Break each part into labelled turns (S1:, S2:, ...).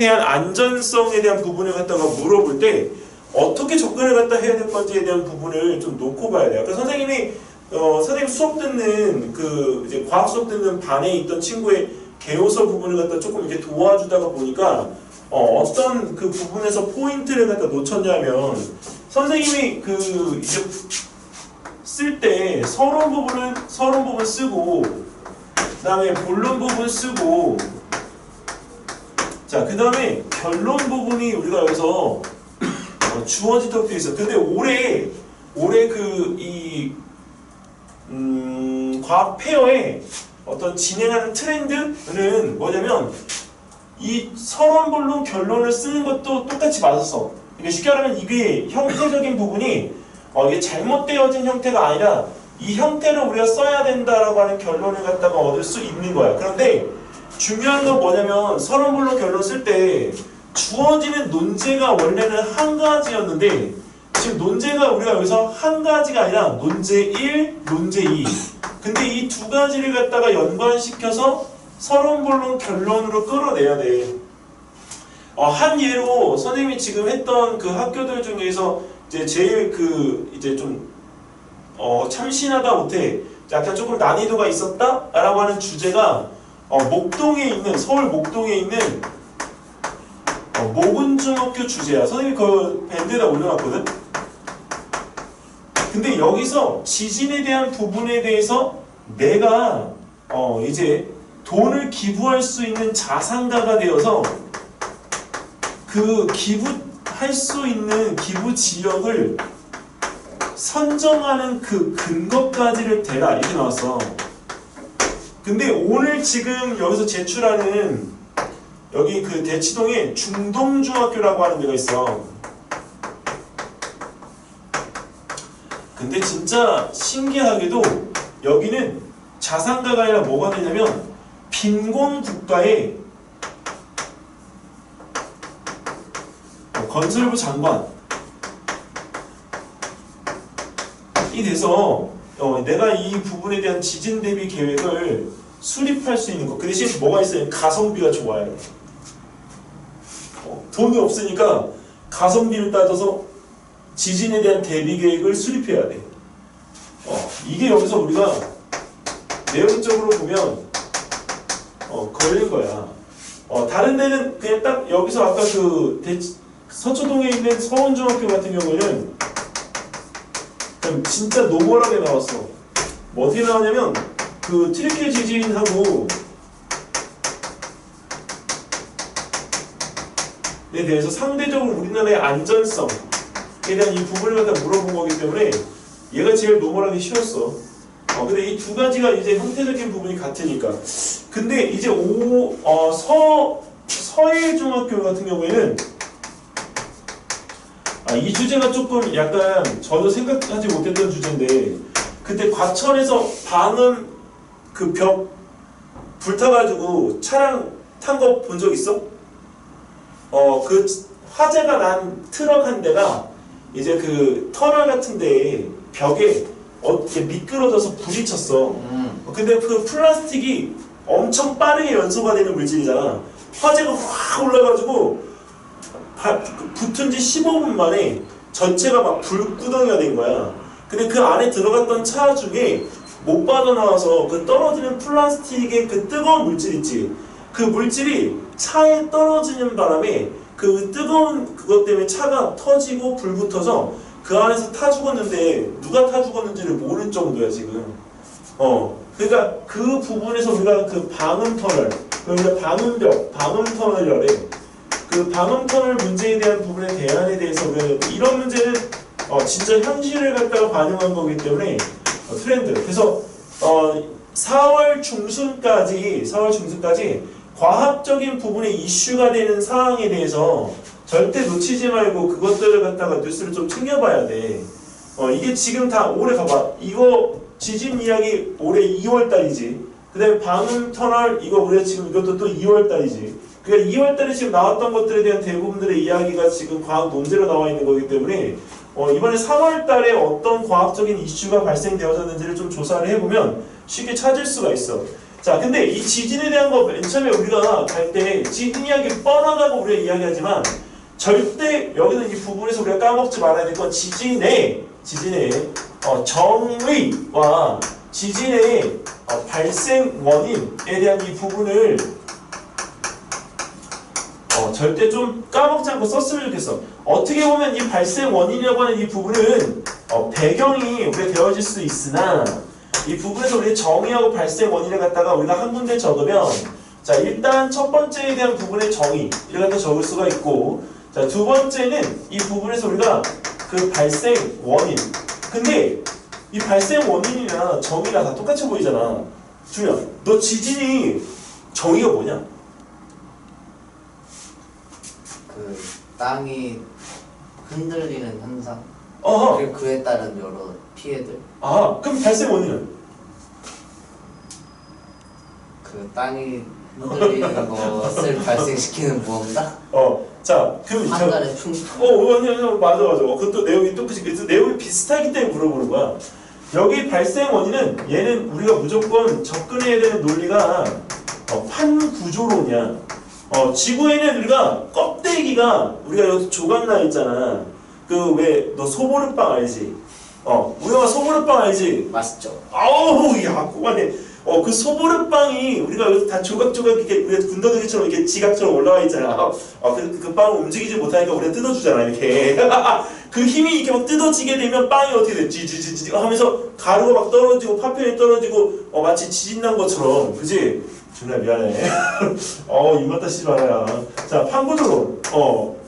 S1: 대한 안전성에 대한 부분을 갖다가 물어볼 때 어떻게 접근을 갖다 해야 될 건지에 대한 부분을 좀 놓고 봐야 돼요. 그러니까 선생님이 선생님 수업 듣는 그 이제 과학 수업 듣는 반에 있던 친구의 개요서 부분을 갖다 조금 이렇게 도와주다가 보니까 어떤 그 부분에서 포인트를 갖다 놓쳤냐면 선생님이 그 이제 쓸 때 서론 부분 쓰고 그다음에 본론 부분 쓰고 자, 그 다음에 결론 부분이 우리가 여기서 주어지도록 되어 있어. 근데 올해 과학 페어의 어떤 진행하는 트렌드는 뭐냐면 이 서론, 본론, 결론을 쓰는 것도 똑같이 맞았어. 그러니까 쉽게 말하면 이게 형태적인 부분이 이게 잘못되어진 형태가 아니라 이 형태를 우리가 써야 된다라고 하는 결론을 갖다가 얻을 수 있는 거야. 그런데 중요한 건 뭐냐면 서론, 본론, 결론 쓸 때 주어지는 논제가 원래는 한 가지였는데 지금 논제가 우리가 여기서 한 가지가 아니라 논제 1, 논제 2 근데 이 두 가지를 갖다가 연관시켜서 서론, 본론, 결론으로 끌어내야 돼. 한 예로 선생님이 지금 했던 그 학교들 중에서 이제 제일 그 이제 좀 참신하다 못해 약간 조금 난이도가 있었다라고 하는 주제가 목동에 있는 서울 목동에 있는 모근중학교 주제야. 선생님이 그 밴드에다 올려놨거든. 근데 여기서 지진에 대한 부분에 대해서 내가 이제 돈을 기부할 수 있는 자산가가 되어서 그 기부할 수 있는 기부 지역을 선정하는 그 근거까지를 대라 이렇게 나왔어. 근데 오늘 지금 여기서 제출하는 여기 그 대치동에 중동중학교라고 하는 데가 있어. 근데 진짜 신기하게도 여기는 자산가가 아니라 뭐가 되냐면 빈곤국가의 건설부 장관이 돼서 내가 이 부분에 대한 지진 대비 계획을 수립할 수 있는 거. 그 대신 뭐가 있어요? 가성비가 좋아야 돼. 돈이 없으니까 가성비를 따져서 지진에 대한 대비 계획을 수립해야 돼. 이게 여기서 우리가 내용적으로 보면 걸린 거야. 다른 데는 그냥 딱 여기서 아까 그 서초동에 있는 서원중학교 같은 경우에는 진짜 노멀하게 나왔어. 뭐 어떻게 나왔냐면 그 트리케 지진하고 에 대해서 상대적으로 우리나라의 안전성에 대한 이 부분을 갖다 물어본 거기 때문에 얘가 제일 노멀하기 쉬웠어. 근데 이 두 가지가 이제 형태적인 부분이 같으니까. 근데 이제 서예중학교 같은 경우에는 이 주제가 조금 약간 저도 생각하지 못했던 주제인데 그때 과천에서 방음 그 벽 불타가지고 차량 탄 거 본 적 있어? 그 화재가 난 트럭 한 대가 이제 그 터널 같은 데에 벽에 이렇게 미끄러져서 부딪혔어. 근데 그 플라스틱이 엄청 빠르게 연소가 되는 물질이잖아. 화재가 확 올라가지고 붙은 지 15분 만에 전체가 막 불구덩이가 된 거야. 근데 그 안에 들어갔던 차 중에 못 빠져나와서 그 떨어지는 플라스틱의 그 뜨거운 물질 있지. 그 물질이 차에 떨어지는 바람에 그 뜨거운 그것 때문에 차가 터지고 불 붙어서 그 안에서 타 죽었는데 누가 타 죽었는지를 모를 정도야 지금. 그러니까 그 부분에서 우리가 그 방음터널, 그러니까 방음터널이라래. 그 방음터널 문제에 대한 부분의 대안에 대해서 우리가 이런 문제는 진짜 현실을 갖다가 반영한 거기 때문에 트렌드. 그래서 4월 중순까지 과학적인 부분에 이슈가 되는 사항에 대해서 절대 놓치지 말고 그것들을 갖다가 뉴스를 좀 챙겨봐야 돼. 이게 지금 다 올해 봐봐. 이거 지진 이야기 올해 2월달이지. 그 다음에 방음터널 이거 우리가 지금 이것도 또 2월달이지. 그러니까 2월달에 지금 나왔던 것들에 대한 대부분들의 이야기가 지금 과학 논제로 나와 있는 거기 때문에 이번에 3월달에 어떤 과학적인 이슈가 발생되어졌는지를 좀 조사를 해보면 쉽게 찾을 수가 있어. 자, 근데 이 지진에 대한 거 맨 처음에 우리가 갈 때 지진 이야기 뻔하다고 우리가 이야기하지만 절대 여기는 이 부분에서 우리가 까먹지 말아야 될 건 지진의 정의와 지진의 발생 원인에 대한 이 부분을 절대 좀 까먹지 않고 썼으면 좋겠어. 어떻게 보면 이 발생 원인이라고 하는 이 부분은 배경이 우리가 되어질 수도 있으나 이 부분에서 우리 정의하고 발생 원인을 갖다가 우리가 한 군데 적으면 자 일단 첫 번째에 대한 부분의 정의 이를 갖다 적을 수가 있고 자 두 번째는 이 부분에서 우리가 그 발생 원인 근데 이 발생 원인이나 정의가 다 똑같이 보이잖아. 준이야 너 지진이 정의가 뭐냐?
S2: 그 땅이 흔들리는 현상 그리고 그에 따른 여러 피해들
S1: 그럼 발생 원인은?
S2: 그 땅이 흔들리는 것을 발생시키는 무언가?
S1: 자, 그럼
S2: 판단의 충돌
S1: 맞아 그것도 내용이 똑같이 그래서 내용이 비슷하기 때문에 물어보는 거야. 여기 발생 원인은 얘는 우리가 무조건 접근해야 되는 논리가 판구조론이야. 지구에는 우리가 껍데기가 우리가 여기 조각 나 있잖아. 그 왜 너 소보루빵 알지? 우영아 소보루빵 알지?
S2: 맛있죠.
S1: 아우 야 그만해. 그 소보루빵이 우리가 여기 다 조각조각 이렇게 우리가 군더더기처럼 이렇게 지각처럼 올라와 있잖아. 그 빵을 움직이지 못하니까 우리가 뜯어주잖아 이렇게. 그 힘이 이렇게 막 뜯어지게 되면 빵이 어떻게 돼? 지지지지 하면서 가루가 막 떨어지고 파편이 떨어지고 마치 지진 난 것처럼 그지? 준아 미안해. 입맛 다시지 말아야. 자 판구조론.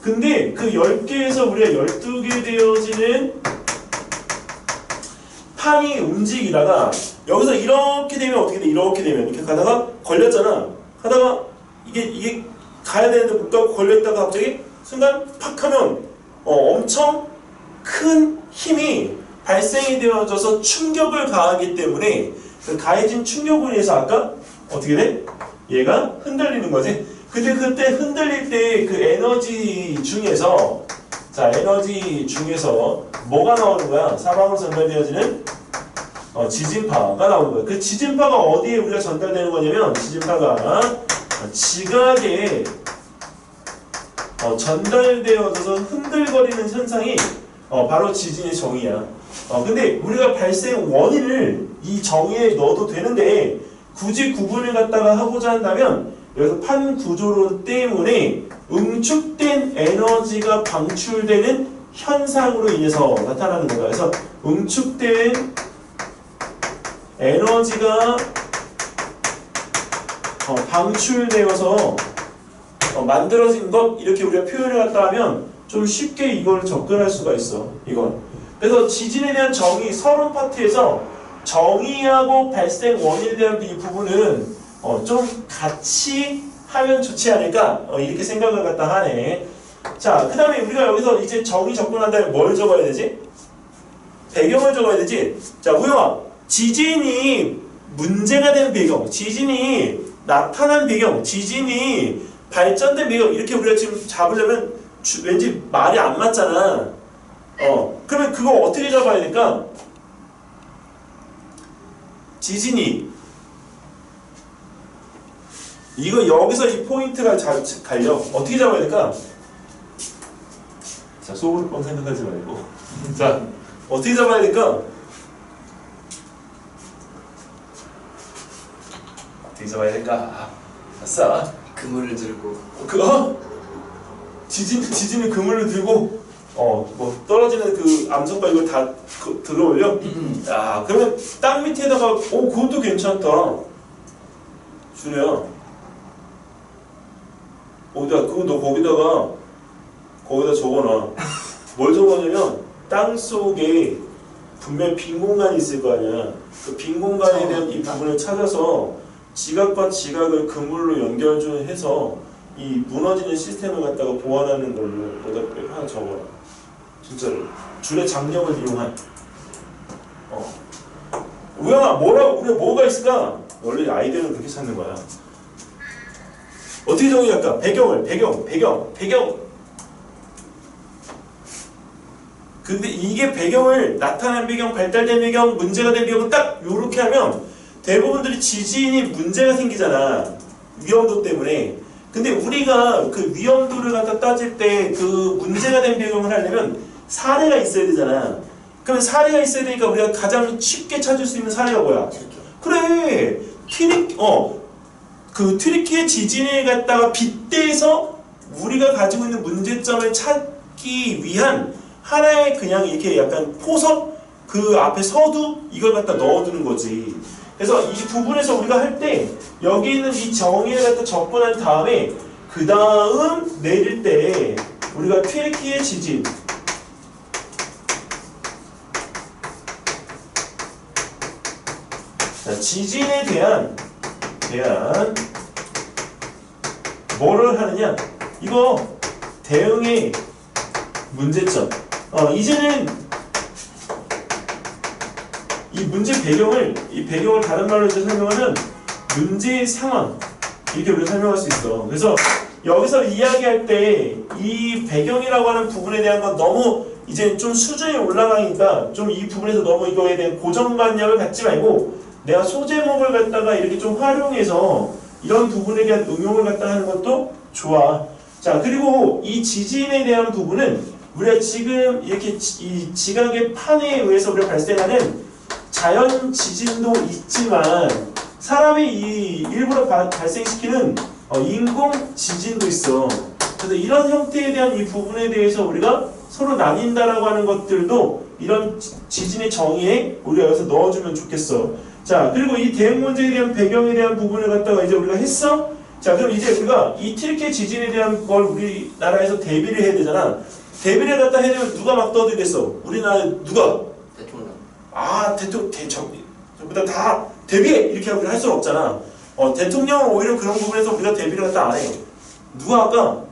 S1: 근데 그 10개에서 우리가 12개 되어지는 판이 움직이다가 여기서 이렇게 되면 어떻게 돼? 이렇게 되면 이렇게 가다가 걸렸잖아. 하다가 이게 가야 되는데 못 가고 걸려있다가 갑자기 순간 팍 하면 엄청 큰 힘이 발생이 되어져서 충격을 가하기 때문에 그 가해진 충격으로 인해서 아까 어떻게 돼? 얘가 흔들리는 거지. 근데 그때 흔들릴 때 그 에너지 중에서 뭐가 나오는 거야? 사방으로 전달되어지는 지진파가 나오는 거야. 그 지진파가 어디에 우리가 전달되는 거냐면 지진파가 지각에 전달되어져서 흔들거리는 현상이 바로 지진의 정의야. 근데 우리가 발생 원인을 이 정의에 넣어도 되는데 굳이 구분을 갖다가 하고자 한다면 여기서 판구조론 때문에 응축된 에너지가 방출되는 현상으로 인해서 나타나는 거야. 그래서 응축된 에너지가 방출되어서 만들어진 것 이렇게 우리가 표현을 갖다 하면 좀 쉽게 이걸 접근할 수가 있어. 이건. 그래서 지진에 대한 정의 서론 파트에서 정의하고 발생 원인에 대한 이 부분은 좀 같이 하면 좋지 않을까 이렇게 생각을 갖다 하네. 자, 그 다음에 우리가 여기서 이제 정의 접근한 다음에 뭘 적어야 되지? 배경을 적어야 되지. 자, 우영아, 지진이 문제가 된 배경, 지진이 나타난 배경, 지진이 발전된 배경 이렇게 우리가 지금 잡으려면 왠지 말이 안 맞잖아. 그러면 그거 어떻게 잡아야 될까? 지진이 이거 여기서 이 포인트가 잘 갈려. 어떻게 잡아야 될까? 자, 소울빵 생각하지 말고. 자, 어떻게 잡아야 될까? 어떻게 잡아야 될까? 아싸.
S2: 그물을 들고.
S1: 지진이 그물을 들고, 뭐 떨어지는 그 암석과 이걸 다 들어올려? 야, 그러면 땅 밑에다가, 그것도 괜찮다. 준혜야. 그거 너 거기다 적어놔. 뭘 적어냐면 땅 속에 분명 빈 공간이 있을 거 아니야. 그 빈 공간에 대한 이 부분을 찾아서 지각과 지각을 그물로 연결해서 이 무너지는 시스템을 갖다가 보완하는 걸로 너가 하나 적어라. 진짜로. 줄의 장력을 이용한. 우영아, 우리가 뭐가 있을까? 원래 아이디어는 그렇게 찾는 거야. 어떻게 정의할까? 배경. 근데 이게 배경을 나타난 배경, 발달된 배경, 문제가 된 배경은 딱 요렇게 하면 대부분들이 지진이 문제가 생기잖아. 위험도 때문에. 근데 우리가 그 위험도를 갖다 따질 때 그 문제가 된 배경을 하려면 사례가 있어야 되잖아. 그럼 사례가 있어야 되니까 우리가 가장 쉽게 찾을 수 있는 사례가 뭐야? 그래. 그 튀르키예 지진을 갖다가 빗대서 우리가 가지고 있는 문제점을 찾기 위한 하나의 그냥 이렇게 약간 포석 그 앞에 서두 이걸 갖다 넣어두는 거지. 그래서 이 부분에서 우리가 할 때 여기 있는 이 정의를 갖다 접근한 다음에 그 다음 내릴 때 우리가 튀르키예 지진 자, 지진에 대한 뭐를 하느냐? 이거 대응의 문제점. 이제는 이 문제 이 배경을 다른 말로 이제 설명하면 문제 상황 이렇게 우리가 설명할 수 있어. 그래서 여기서 이야기할 때 이 배경이라고 하는 부분에 대한 건 너무 이제 좀 수준이 올라가니까 좀 이 부분에서 너무 이거에 대한 고정관념을 갖지 말고 내가 소제목을 갖다가 이렇게 좀 활용해서 이런 부분에 대한 응용을 갖다 하는 것도 좋아. 자, 그리고 이 지진에 대한 부분은 우리가 지금 이렇게 이 지각의 판에 의해서 우리가 발생하는 자연 지진도 있지만 사람이 이 일부러 발생시키는 인공 지진도 있어. 그래서 이런 형태에 대한 이 부분에 대해서 우리가 서로 나뉜다라고 하는 것들도 이런 지진의 정의에 우리가 여기서 넣어주면 좋겠어. 자, 그리고 이 대응 문제에 대한 배경에 대한 부분을 갖다가 이제 우리가 했어? 자, 그럼 이제 우리가 이 튀르키예 지진에 대한 걸 우리나라에서 대비를 해야 되잖아. 대비를 갖다 해야 되면 누가 막 떠들겠어? 우리나라에 누가?
S2: 대통령.
S1: 전부 다 대비해! 이렇게 하고 할 수는 없잖아. 대통령은 오히려 그런 부분에서 우리가 대비를 갖다 안 해. 누가 할까?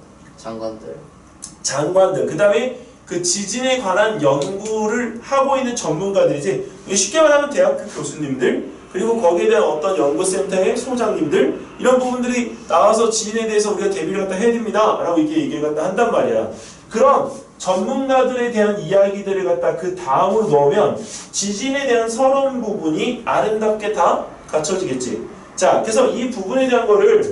S1: 장관들. 그 다음에 그 지진에 관한 연구를 하고 있는 전문가들이지. 쉽게 말하면 대학교 교수님들, 그리고 거기에 대한 어떤 연구센터의 소장님들, 이런 부분들이 나와서 지진에 대해서 우리가 대비를 갖다 해야 됩니다 라고 이렇게 얘기를 갖다 한단 말이야. 그런 전문가들에 대한 이야기들을 갖다 그 다음으로 넣으면 지진에 대한 서론 부분이 아름답게 다 갖춰지겠지. 자, 그래서 이 부분에 대한 거를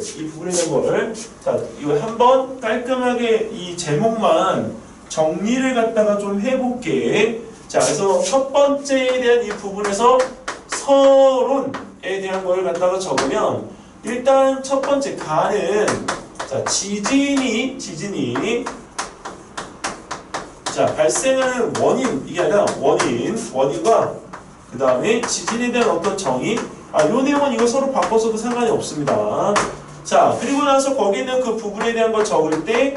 S1: 자, 이거 한번 깔끔하게 이 제목만 정리를 갖다가 좀 해볼게. 자, 그래서 첫 번째에 대한 이 부분에서 서론에 대한 걸 갖다가 적으면 일단 첫 번째 가는 자, 지진이 자, 발생하는 원인, 이게 아니라 원인과 그 다음에 지진에 대한 어떤 정의, 요 내용은 이거 서로 바꿔서도 상관이 없습니다. 자, 그리고 나서 거기 있는 그 부분에 대한 걸 적을 때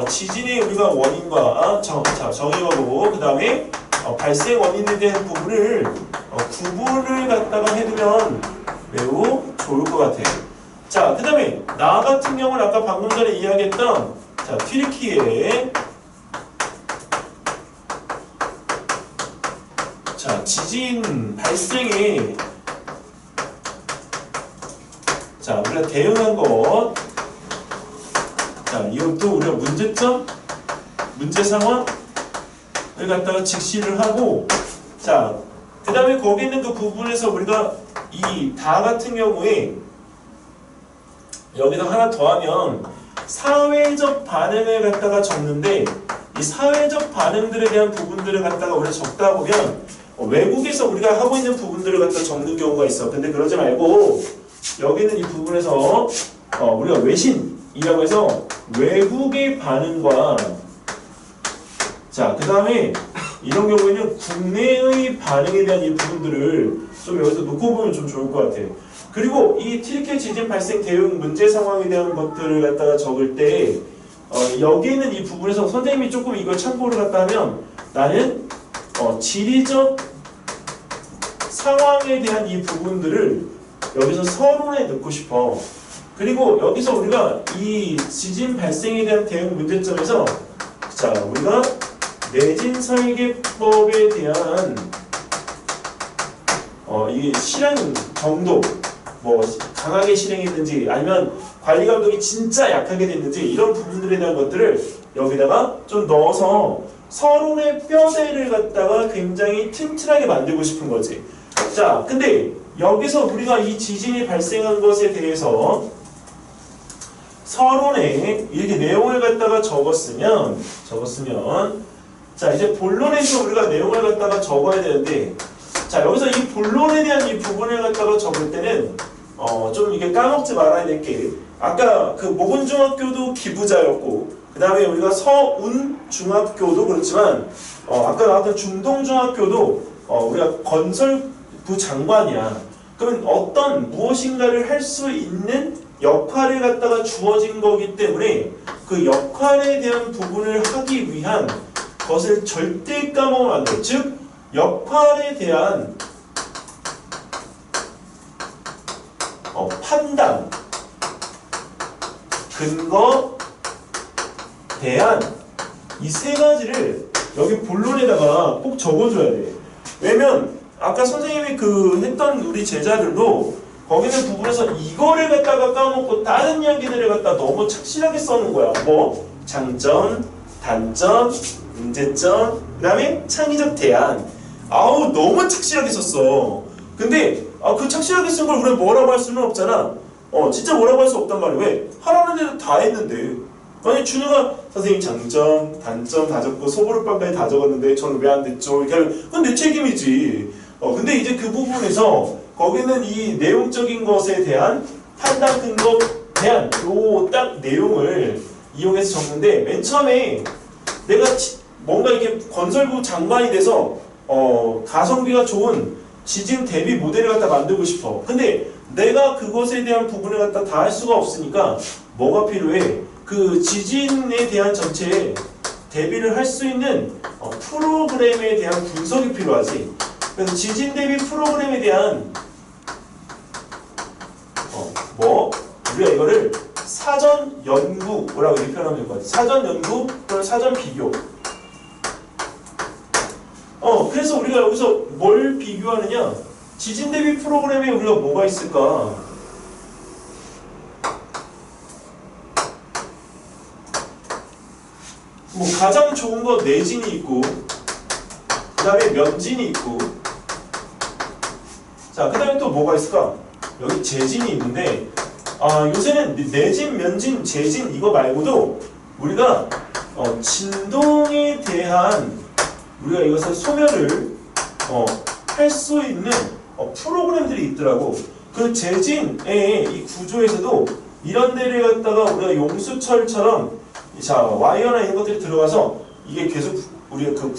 S1: 지진의 우리가 원인과 정의하고 그 다음에 발생 원인에 대한 부분을 구분을 갖다가 해두면 매우 좋을 것 같아요. 자, 그 다음에 나 같은 경우는 아까 방금 전에 이야기했던 자, 튀르키예 자, 지진 발생에 자, 우리가 대응한 것 자, 이것도 우리가 문제점, 문제 상황을 갖다가 직시를 하고 자, 그 다음에 거기 있는 그 부분에서 우리가 이 다 같은 경우에 여기다 하나 더하면 사회적 반응을 갖다가 적는데 이 사회적 반응들에 대한 부분들을 갖다가 우리가 적다 보면 외국에서 우리가 하고 있는 부분들을 갖다 적는 경우가 있어. 근데 그러지 말고 여기는 이 부분에서 우리가 외신이라고 해서 외국의 반응과 자, 그 다음에 이런 경우에는 국내의 반응에 대한 이 부분들을 좀 여기서 놓고 보면 좀 좋을 것 같아요. 그리고 이 튀르키예 지진 발생 대응 문제 상황에 대한 것들을 갖다가 적을 때 여기 있는 이 부분에서 선생님이 조금 이걸 참고를 갖다 하면 나는 지리적 상황에 대한 이 부분들을 여기서 서론에 넣고 싶어. 그리고 여기서 우리가 이 지진 발생에 대한 대응 문제점에서 자, 우리가 내진 설계법에 대한 이 실행 정도 뭐 강하게 실행했는지 아니면 관리 감독이 진짜 약하게 됐는지 이런 부분들에 대한 것들을 여기다가 좀 넣어서 서론의 뼈대를 갖다가 굉장히 튼튼하게 만들고 싶은 거지. 자, 근데 여기서 우리가 이 지진이 발생한 것에 대해서 서론에 이렇게 내용을 갖다가 적었으면 자 이제 본론에서 우리가 내용을 갖다가 적어야 되는데 자 여기서 이 본론에 대한 이 부분을 갖다가 적을 때는 좀 이게 까먹지 말아야 될 게 아까 그 모건중학교도 기부자였고 그 다음에 우리가 서운중학교도 그렇지만 아까 나왔던 중동중학교도 우리가 건설부 장관이야. 그러면 어떤 무엇인가를 할 수 있는 역할을 갖다가 주어진 거기 때문에 그 역할에 대한 부분을 하기 위한 것을 절대 까먹으면 안 돼. 즉 역할에 대한 판단, 근거, 대안 이 세 가지를 여기 본론에다가 꼭 적어줘야 돼. 왜냐면 아까 선생님이 그 했던 우리 제자들도 거기 있는 부분에서 이거를 갖다가 까먹고 다른 이야기들을 갖다 너무 착실하게 써놓은 거야. 뭐 장점, 단점, 문제점, 그 다음에 창의적 대안. 아우 너무 착실하게 썼어. 근데 그 착실하게 쓴 걸 우리가 뭐라고 할 수는 없잖아. 진짜 뭐라고 할 수 없단 말이야. 왜? 하라는 데도 다 했는데. 아니 준우가 선생님 장점, 단점 다 적고 소보루빵까지 다 적었는데 저는 왜 안 됐죠? 이렇게 하면 그건 내 책임이지. 근데 이제 그 부분에서 거기는 이 내용적인 것에 대한 판단 근거 대안 요 딱 내용을 이용해서 적는데 맨 처음에 내가 뭔가 이게 건설부 장관이 돼서 가성비가 좋은 지진 대비 모델을 갖다 만들고 싶어. 근데 내가 그것에 대한 부분을 갖다 다 할 수가 없으니까 뭐가 필요해? 그 지진에 대한 전체에 대비를 할 수 있는 프로그램에 대한 분석이 필요하지. 그래서 지진 대비 프로그램에 대한 우리가 이거를 사전 연구라고 이렇게 표현하면 될 것 같아. 사전 연구 또는 사전 비교. 그래서 우리가 여기서 뭘 비교하느냐? 지진 대비 프로그램에 우리가 뭐가 있을까? 뭐 가장 좋은 거 내진이 있고 그 다음에 면진이 있고 자 그 다음에 또 뭐가 있을까? 여기 재진이 있는데 요새는 내진, 면진, 재진 이거 말고도 우리가 진동에 대한 우리가 이것을 소멸을 할 수 있는 프로그램들이 있더라고. 그 재진의 이 구조에서도 이런 데를 갖다가 우리가 용수철처럼 자 와이어나 이런 것들이 들어가서 이게 계속 우리가 그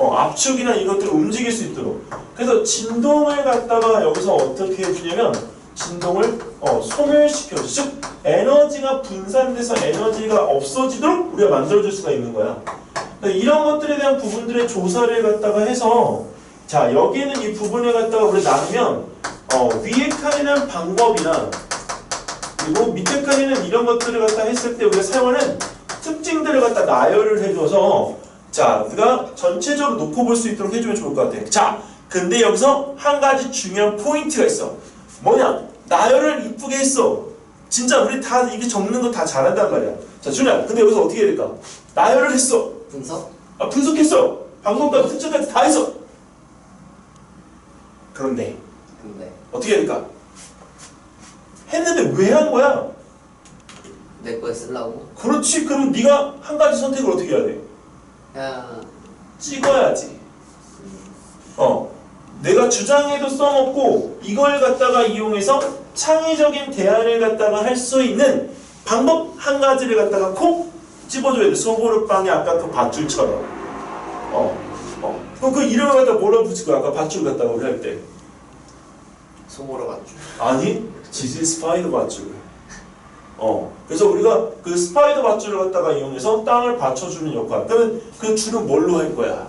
S1: 압축이나 이것들을 움직일 수 있도록 그래서 진동을 갖다가 여기서 어떻게 해주냐면 진동을 소멸시켜줘. 즉 에너지가 분산돼서 에너지가 없어지도록 우리가 만들어줄 수가 있는 거야. 이런 것들에 대한 부분들의 조사를 갖다가 해서 자 여기에는 이 부분을 갖다가 우리 나누면 위에 칸에는 방법이나 그리고 밑에 칸에는 이런 것들을 갖다 했을 때 우리가 사용하는 특징들을 갖다 나열을 해줘서 자 우리가 전체적으로 놓고 볼 수 있도록 해주면 좋을 것 같아. 자 근데 여기서 한 가지 중요한 포인트가 있어. 뭐냐? 나열을 이쁘게 했어. 진짜 우리 다 이게 적는 거 다 잘한단 말이야. 자 준우야 근데 여기서 어떻게 해야 될까? 나열을 했어.
S2: 분석?
S1: 분석했어. 방법까지 특징까지 다 했어. 그런데 어떻게 해야 될까? 했는데 왜 한 거야?
S2: 내 거에 쓰려고?
S1: 그렇지. 그럼 네가 한 가지 선택을 어떻게 해야 돼?
S2: 그냥
S1: 찍어야지. 내가 주장에도 써먹고 이걸 갖다가 이용해서 창의적인 대안을 갖다가 할 수 있는 방법 한 가지를 갖다가 콕 집어줘야 돼. 소보루빵이 아까 그 밧줄처럼. 그럼 그 이름을 갖다 뭐라 붙일 거야? 아까 밧줄 갖다가 우리 할 때.
S2: 소보로 밧줄.
S1: 아니, 지질 스파이더 밧줄. 그래서 우리가 그 스파이더 밧줄을 갖다가 이용해서 땅을 받쳐주는 역할. 그러면 그 줄은 뭘로 할 거야?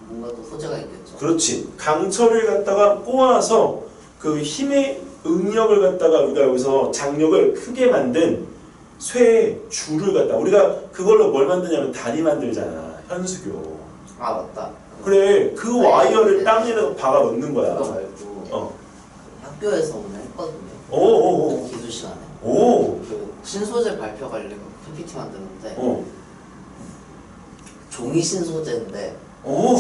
S2: 뭔가 또 소재가 있겠죠.
S1: 그렇지. 강철을 갖다가 꼬아서 그 힘의 응력을 갖다가 우리가 여기서 장력을 크게 만든 쇠 줄을 갖다 우리가 그걸로 뭘 만드냐면 다리 만들잖아. 현수교.
S2: 아 맞다.
S1: 그래. 그 와이어를 땅에다가 박아 넣는 거야.
S2: 그거 말고 학교에서 오늘 했거든요.
S1: 오오오.
S2: 기술 시간에.
S1: 오.
S2: 그 신소재 발표 관련 PPT 만드는데 종이 신소재인데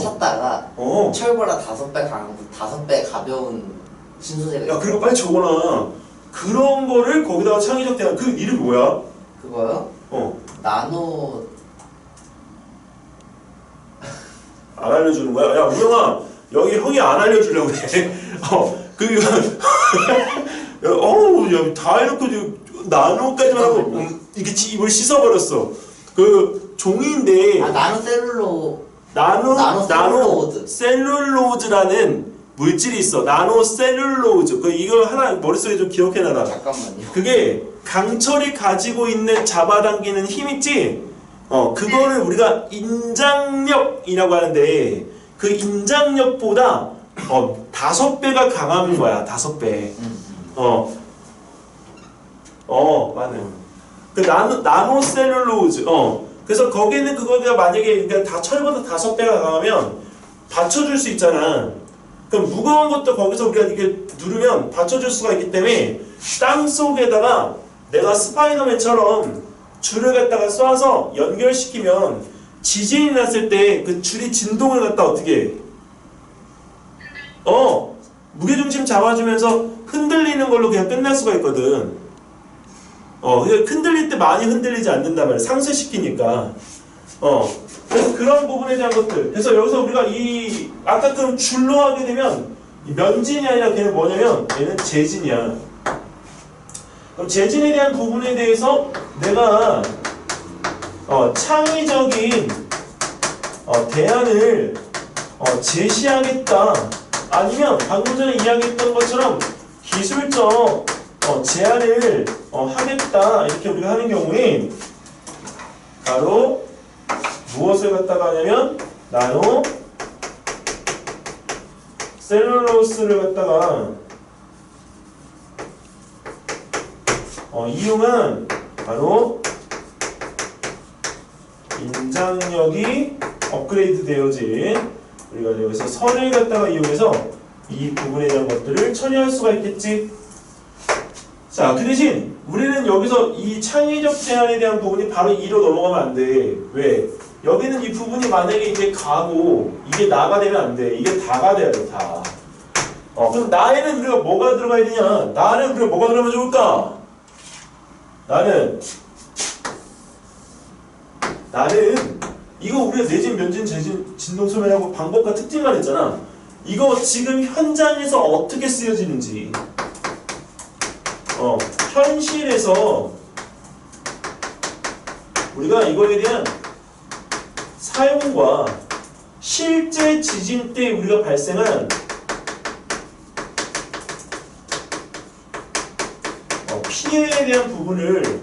S2: 찾다가 철보다 5배 강하고 5배 가벼운 신소재가
S1: 야, 그리고 빨리 적어놔. 그런 거를 거기다가 창의적 대안, 그 이름이 뭐야?
S2: 그거요? 나노.
S1: 안 알려주는 거야? 야, 우영아, 여기 형이 안 알려주려고 해. 야, 다 해놓고 나노까지만 하고 이렇게 입을 씻어버렸어. 그 종이인데. 나노 셀룰로즈라는 물질이 있어. 나노 셀룰로즈. 이거 하나 머릿속에 좀 기억해놔라.
S2: 잠깐만요.
S1: 그게 강철이 가지고 있는 잡아당기는 힘 있지? 그거를 우리가 인장력이라고 하는데 그 인장력보다 5배가 강한 거야. 5배. 맞네. 그 나노 셀룰로즈. 그래서 거기는 그거가 만약에 그러니까 다 철보다 5배가 강하면 받쳐줄 수 있잖아. 그럼 무거운 것도 거기서 우리가 이렇게 누르면 받쳐줄 수가 있기 때문에 땅 속에다가 내가 스파이더맨처럼 줄을 갖다가 쏴서 연결시키면 지진이 났을 때 그 줄이 진동을 갖다 어떻게 해? 무게중심 잡아주면서 흔들리는 걸로 그냥 끝날 수가 있거든. 흔들릴 때 많이 흔들리지 않는단 말이야. 상쇄시키니까. 그래서 그런 부분에 대한 것들. 그래서 여기서 우리가 아까 그럼 줄로 하게 되면 면진이 아니라 걔는 뭐냐면 얘는 재진이야. 그럼 재진에 대한 부분에 대해서 내가 창의적인 대안을 제시하겠다. 아니면 방금 전에 이야기했던 것처럼 기술적 제안을 하겠다. 이렇게 우리가 하는 경우에 바로 무엇을 갖다가 하냐면 나노 셀룰로스를 갖다가 이용한 바로 인장력이 업그레이드 되어진 우리가 여기서 선을 갖다가 이용해서 이 부분에 대한 것들을 처리할 수가 있겠지. 자, 그 대신 우리는 여기서 이 창의적 제안에 대한 부분이 바로 2로 넘어가면 안 돼. 왜? 여기는 이 부분이 만약에 이제 가고 이게 나가 되면 안 돼. 이게 다가 돼야 돼, 다. 그럼 나에는 우리가 뭐가 들어가야 되냐? 나는 우리가 뭐가 들어가면 좋을까? 나는 이거 우리가 내진, 면진, 재진, 진동, 소멸하고 방법과 특징만 했잖아. 이거 지금 현장에서 어떻게 쓰여지는지 현실에서 우리가 이거에 대한 사용과 실제 지진 때 우리가 발생한 피해에 대한 부분을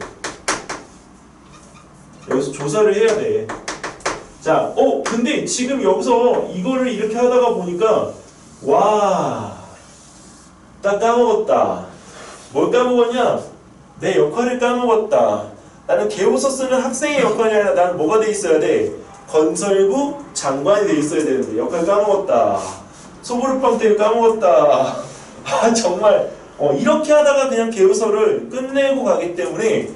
S1: 여기서 조사를 해야 돼. 자, 근데 지금 여기서 이거를 이렇게 하다가 보니까 와, 딱 까먹었다. 뭘 까먹었냐? 내 역할을 까먹었다. 나는 개호서 쓰는 학생의 역할이 아니라 나는 뭐가 돼 있어야 돼? 건설부 장관이 돼 있어야 되는데 역할 까먹었다. 소보루빵 때문에 까먹었다. 정말 이렇게 하다가 그냥 개호서를 끝내고 가기 때문에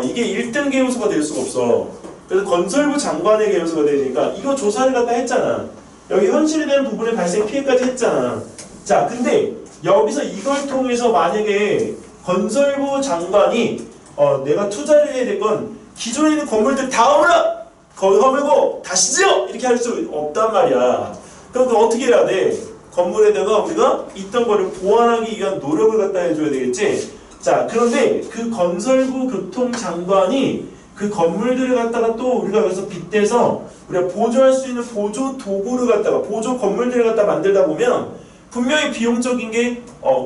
S1: 이게 1등 개호서가 될 수가 없어. 그래서 건설부 장관의 개호서가 되니까 이거 조사를 갖다 했잖아. 여기 현실에 대한 부분에 발생 피해까지 했잖아. 자, 근데 여기서 이걸 통해서 만약에 건설부 장관이 내가 투자를 해야 될 건 기존에 있는 건물들 다 허물어! 거기 허물고 다시 지어! 이렇게 할 수 없단 말이야. 그럼 어떻게 해야 돼? 건물에다가 우리가 있던 거를 보완하기 위한 노력을 갖다 해줘야 되겠지? 자, 그런데 그 건설부 교통장관이 그 건물들을 갖다가 또 우리가 여기서 빗대서 우리가 보조할 수 있는 보조 도구를 갖다가 보조 건물들을 갖다 만들다 보면 분명히 비용적인 게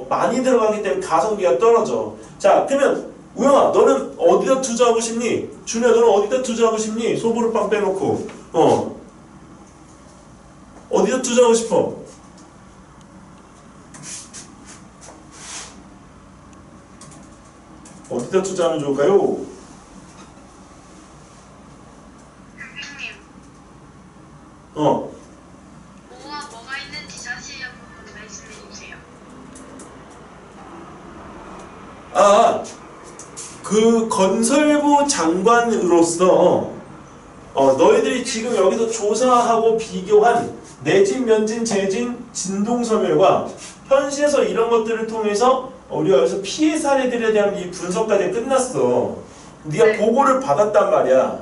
S1: 많이 들어가기 때문에 가성비가 떨어져. 자, 그러면 우영아, 너는 어디다 투자하고 싶니? 준우야, 너는 어디다 투자하고 싶니? 소보루빵 빼놓고 어디다 투자하고 싶어? 어디다 투자하면 좋을까요?
S3: 교수님, 뭐가 있는지 자세히 한번 말씀해 주세요.
S1: 그 건설부 장관으로서 너희들이 지금 여기서 조사하고 비교한 내진, 면진, 재진, 진동섬유과 현실에서 이런 것들을 통해서 우리가 여기서 피해 사례들에 대한 이 분석까지 끝났어. 네가
S3: 네.
S1: 보고를 받았단 말이야.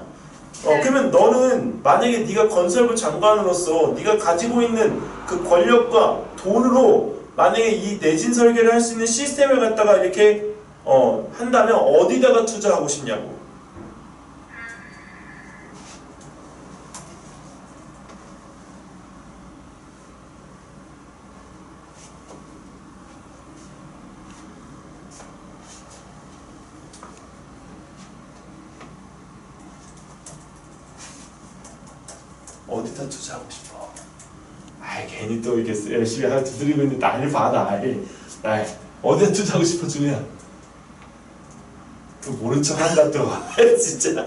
S3: 네.
S1: 그러면 너는 만약에 네가 건설부 장관으로서 네가 가지고 있는 그 권력과 돈으로 만약에 이 내진 설계를 할 수 있는 시스템을 갖다가 이렇게 한다면 어디다가 투자하고 싶냐고. 어디다 투자하고 싶어? 괜히 또 이렇게 열심히 두드리고 있는데 나를 봐, 날. 어디다 투자하고 싶어, 주야? 또 모른 척 한다, 또. 진짜.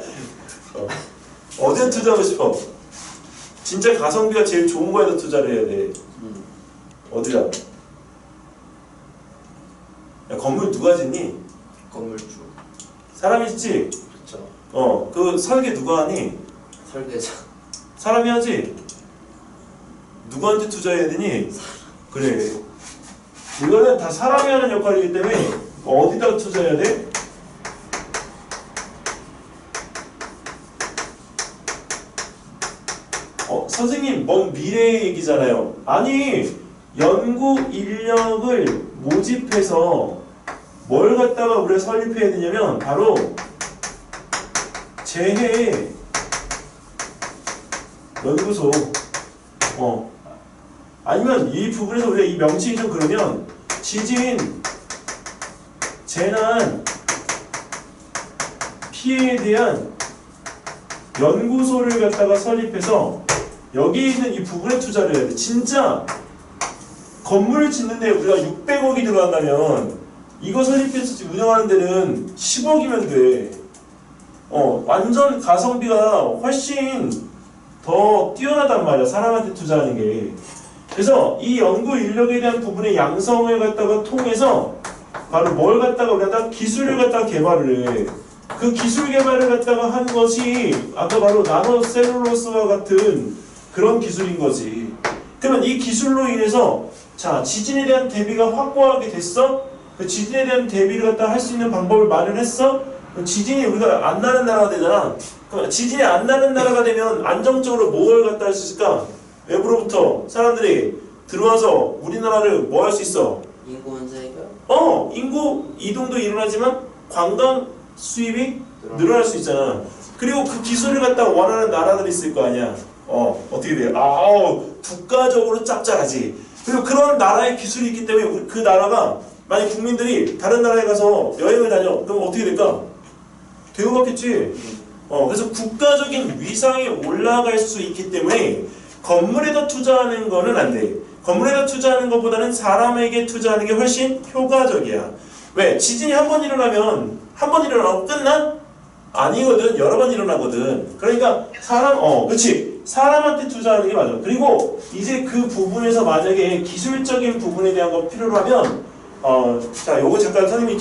S1: 어디다 투자하고 싶어? 진짜 가성비가 제일 좋은 거에다 투자를 해야 돼. 어디다? 야, 건물 누가 짓니?
S2: 건물주.
S1: 사람이 짓지?
S2: 그쵸.
S1: 그 설계 누가 하니?
S2: 설계자.
S1: 사람이 하지? 누구한테 투자해야 되니? 그래. 이거는 다 사람이 하는 역할이기 때문에 어디다가 투자해야 돼? 선생님, 먼 미래의 얘기잖아요. 아니, 연구 인력을 모집해서 뭘 갖다가 우리가 설립해야 되냐면 바로 재해 연구소. 아니면 이 부분에서 우리가 이 명칭이 좀 그러면 지진, 재난, 피해에 대한 연구소를 갖다가 설립해서 여기 있는 이 부분에 투자를 해야 돼. 진짜 건물을 짓는데 우리가 600억이 들어간다면 이거 설립해서 운영하는 데는 10억이면 돼. 완전 가성비가 훨씬 더 뛰어나단 말이야. 사람한테 투자하는 게. 그래서 이 연구 인력에 대한 부분의 양성을 갖다가 통해서 바로 뭘 갖다가 우리가 기술을 갖다가 개발을 해. 그 기술 개발을 갖다가 한 것이 아까 바로 나노셀룰로스와 같은 그런 기술인 거지. 그러면 이 기술로 인해서 자, 지진에 대한 대비가 확고하게 됐어? 그 지진에 대한 대비를 갖다 할 수 있는 방법을 마련했어? 지진이 우리가 안 나는 나라가 되잖아. 그럼 지진이 안 나는 나라가 되면 안정적으로 뭘 갖다 할 수 있을까? 외부로부터 사람들이 들어와서 우리나라를 뭐 할 수 있어?
S2: 인구 원수 해결?
S1: 인구 이동도 일어나지만 관광 수입이 늘어날 수 있잖아. 그리고 그 기술을 갖다 원하는 나라들이 있을 거 아니야. 어떻게 돼요? 국가적으로 짭짤하지. 그리고 그런 나라의 기술이 있기 때문에 그 나라가 만약 국민들이 다른 나라에 가서 여행을 다녀. 그럼 어떻게 될까? 대우받겠지. 그래서 국가적인 위상이 올라갈 수 있기 때문에 건물에다 투자하는 거는 안 돼. 건물에다 투자하는 것보다는 사람에게 투자하는 게 훨씬 효과적이야. 왜? 지진이 한 번 일어나면 한 번 일어나고 끝나? 아니거든. 여러 번 일어나거든. 그러니까 그렇지. 사람한테 투자하는 게 맞아. 그리고 이제 그 부분에서 만약에 기술적인 부분에 대한 거 필요로 하면 자, 요거 잠깐 선생님이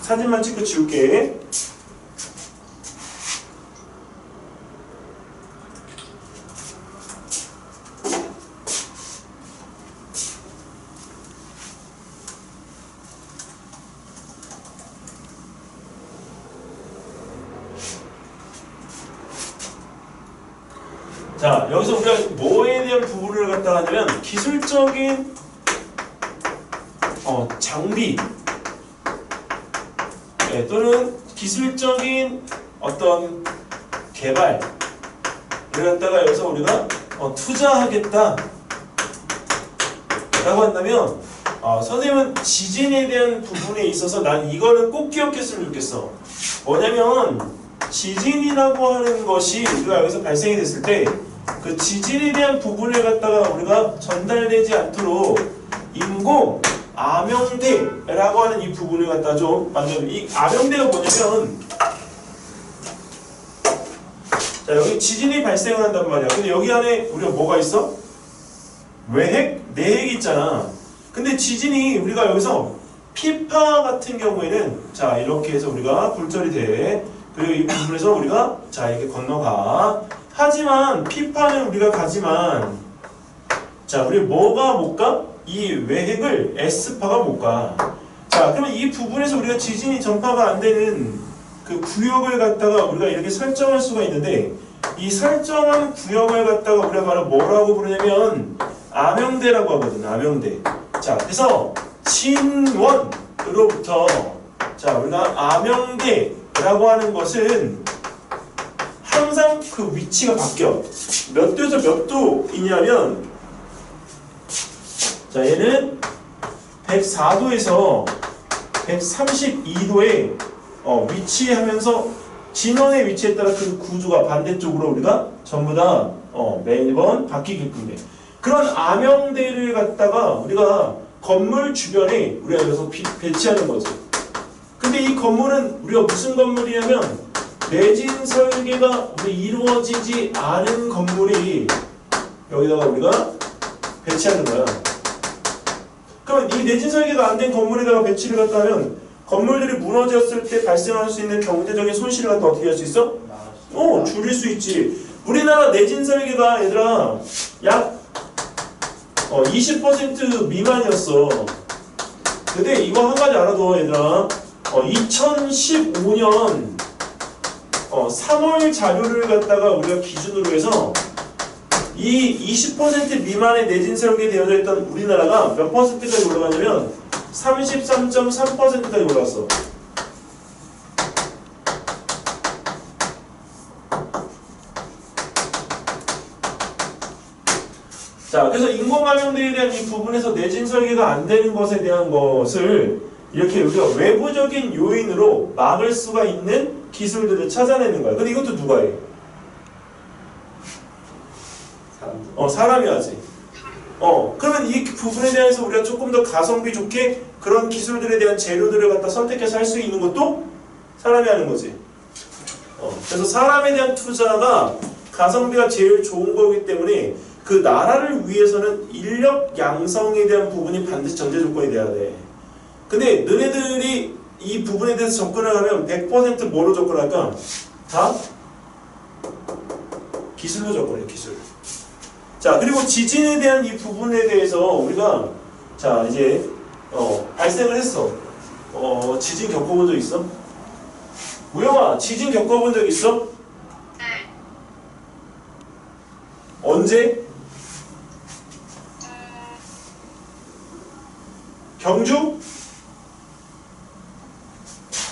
S1: 사진만 찍고 지울게. 자, 여기서 우리가 뭐에 대한 부분을 갖다 하냐면 기술적인 장비 또는 기술적인 어떤 개발을 갖다가 여기서 우리가 투자하겠다 라고 한다면 선생님은 지진에 대한 부분에 있어서 난 이거는 꼭 기억했으면 좋겠어. 뭐냐면 지진이라고 하는 것이 우리가 여기서 발생이 됐을 때 그 지진에 대한 부분을 갖다가 우리가 전달되지 않도록 인공 암영대라고 하는 이 부분을 갖다 좀 만들어. 이 암영대가 뭐냐면 자, 여기 지진이 발생을 한단 말이야. 근데 여기 안에 우리가 뭐가 있어? 외핵, 내핵이 있잖아. 근데 지진이 우리가 여기서 피파 같은 경우에는 자, 이렇게 해서 우리가 굴절이 돼. 그리고 이 부분에서 우리가 자, 이렇게 건너가. 하지만 P파는 우리가 가지만 자, 우리 뭐가 못 가? 이 외핵을 S파가 못 가. 자, 그러면 이 부분에서 우리가 지진이 전파가 안 되는 그 구역을 갖다가 우리가 이렇게 설정할 수가 있는데 이 설정한 구역을 갖다가 우리가 바로 뭐라고 부르냐면 암영대라고 하거든. 암영대. 자, 그래서 진원으로부터 자, 우리가 암영대라고 하는 것은 항상 그 위치가 바뀌어. 몇 도에서 몇 도이냐면 자, 얘는 104도에서 132도에 위치하면서 진원의 위치에 따라 그 구조가 반대쪽으로 우리가 전부 다 매번 바뀌게끔 돼. 그런 암영대를 갖다가 우리가 건물 주변에 우리가 여기서 배치하는 거지. 근데 이 건물은 우리가 무슨 건물이냐면 내진 설계가 우리 이루어지지 않은 건물이 여기다가 우리가 배치하는 거야. 그러면 이 내진 설계가 안 된 건물에다가 배치를 갖다 하면 건물들이 무너졌을 때 발생할 수 있는 경제적인 손실을 갖다 어떻게 할 수 있어? 줄일 수 있지. 우리나라 내진 설계가 얘들아 약 20% 미만이었어. 근데 이거 한 가지 알아둬 얘들아. 2015년 3월 자료를 갖다가 우리가 기준으로 해서 이 20% 미만의 내진 설계되어져 있던 우리나라가 몇 퍼센트까지 올라가냐면 33.3%까지 올라갔어. 자, 그래서 인공암영대에 대한 이 부분에서 내진 설계가 안 되는 것에 대한 것을 이렇게 우리가 외부적인 요인으로 막을 수가 있는 기술들을 찾아내는 거야. 근데 이것도 누가 해? 사람이 하지. 그러면 이 부분에 대해서 우리가 조금 더 가성비 좋게 그런 기술들에 대한 재료들을 갖다 선택해서 할 수 있는 것도 사람이 하는 거지. 그래서 사람에 대한 투자가 가성비가 제일 좋은 거기 때문에 그 나라를 위해서는 인력 양성에 대한 부분이 반드시 전제 조건이 돼야 돼. 근데 너네들이 이 부분에 대해서 접근을 하면 100% 뭐로 접근할까? 다 기술로 접근해, 기술. 자, 그리고 지진에 대한 이 부분에 대해서 우리가 자, 이제 발생을 했어. 지진 겪어본 적 있어? 우영아, 지진 겪어본 적 있어?
S3: 네.
S1: 언제? 경주?